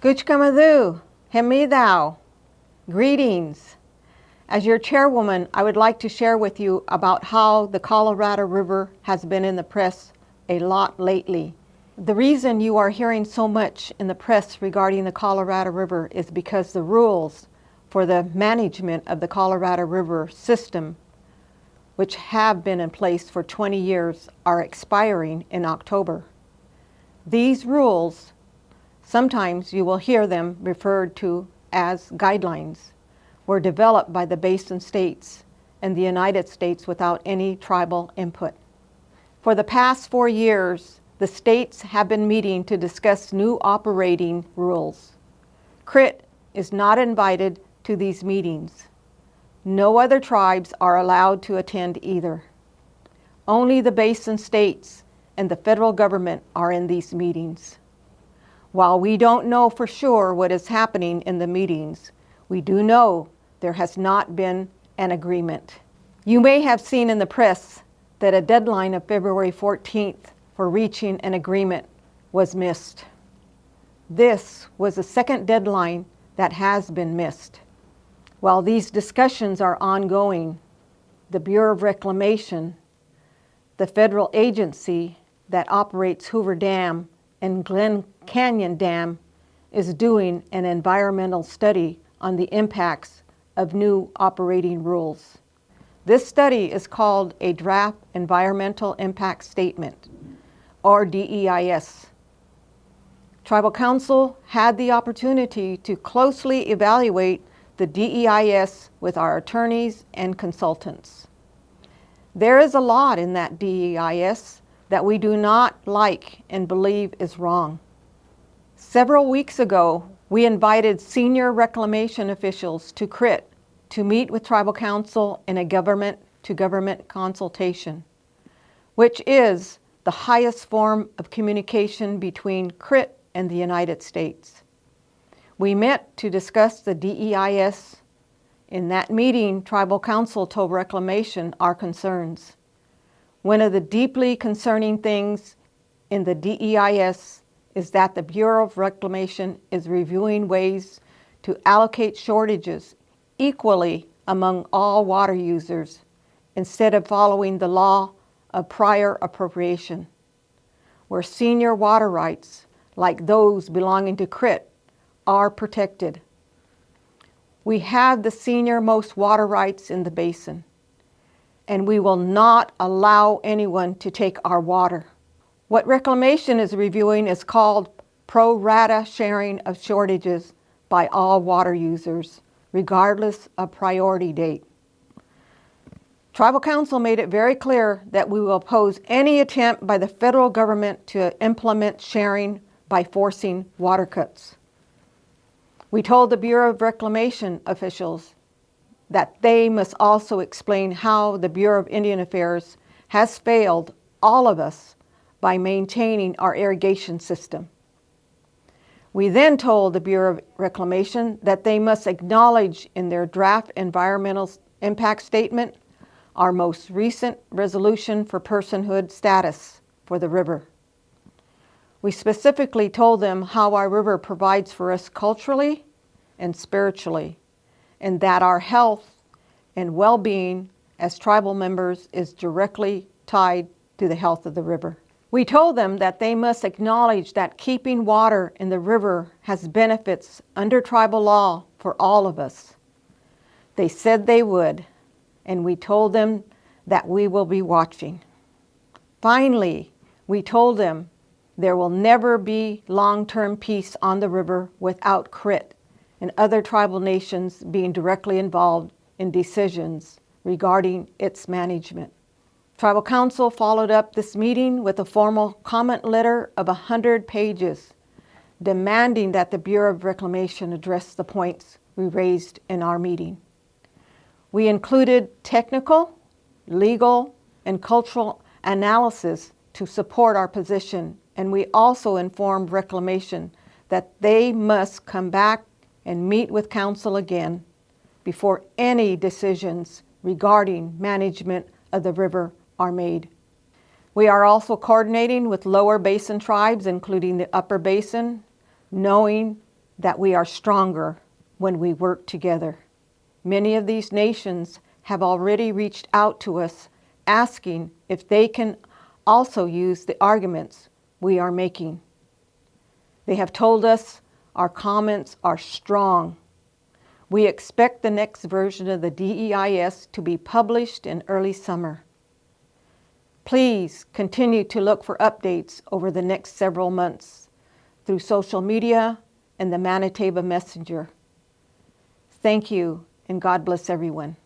Guchkamadhu, Hemidau, greetings. As your chairwoman, I would like to share with you about how the Colorado River has been in the press a lot lately. The reason you are hearing so much in the press regarding the Colorado River is because the rules for the management of the Colorado River system, which have been in place for 20 years, are expiring in October. These rules, sometimes you will hear them referred to as guidelines, were developed by the basin states and the United States without any tribal input. For the past 4 years, the states have been meeting to discuss new operating rules. CRIT is not invited to these meetings. No other tribes are allowed to attend either. Only the basin states and the federal government are in these meetings. While we don't know for sure what is happening in the meetings, we do know there has not been an agreement. You may have seen in the press that a deadline of February 14th for reaching an agreement was missed. This was the second deadline that has been missed. While these discussions are ongoing, the Bureau of Reclamation, the federal agency that operates Hoover Dam and Glen Canyon Dam, is doing an environmental study on the impacts of new operating rules. This study is called a Draft Environmental Impact Statement, or DEIS. Tribal Council had the opportunity to closely evaluate the DEIS with our attorneys and consultants. There is a lot in that DEIS that we do not like and believe is wrong. Several weeks ago, we invited senior reclamation officials to CRIT to meet with Tribal Council in a government-to-government consultation, which is the highest form of communication between CRIT and the United States. We met to discuss the DEIS. In that meeting, Tribal Council told Reclamation our concerns. One of the deeply concerning things in the DEIS is that the Bureau of Reclamation is reviewing ways to allocate shortages equally among all water users instead of following the law of prior appropriation, where senior water rights, like those belonging to CRIT, are protected. We have the senior-most water rights in the basin, and we will not allow anyone to take our water. What Reclamation is reviewing is called pro rata sharing of shortages by all water users, regardless of priority date. Tribal Council made it very clear that we will oppose any attempt by the federal government to implement sharing by forcing water cuts. We told the Bureau of Reclamation officials that they must also explain how the Bureau of Indian Affairs has failed all of us by maintaining our irrigation system. We then told the Bureau of Reclamation that they must acknowledge in their draft environmental impact statement our most recent resolution for personhood status for the river. We specifically told them how our river provides for us culturally and spiritually, and that our health and well-being as tribal members is directly tied to the health of the river. We told them that they must acknowledge that keeping water in the river has benefits under tribal law for all of us. They said they would, and we told them that we will be watching. Finally, we told them there will never be long-term peace on the river without CRIT and other tribal nations being directly involved in decisions regarding its management. Tribal Council followed up this meeting with a formal comment letter of 100 pages, demanding that the Bureau of Reclamation address the points we raised in our meeting. We included technical, legal, and cultural analysis to support our position, and we also informed Reclamation that they must come back and meet with Council again before any decisions regarding management of the river are made. We are also coordinating with lower basin tribes, including the upper basin, knowing that we are stronger when we work together. Many of these nations have already reached out to us asking if they can also use the arguments we are making. They have told us our comments are strong. We expect the next version of the DEIS to be published in early summer. Please continue to look for updates over the next several months through social media and the Manitoba Messenger. Thank you, and God bless everyone.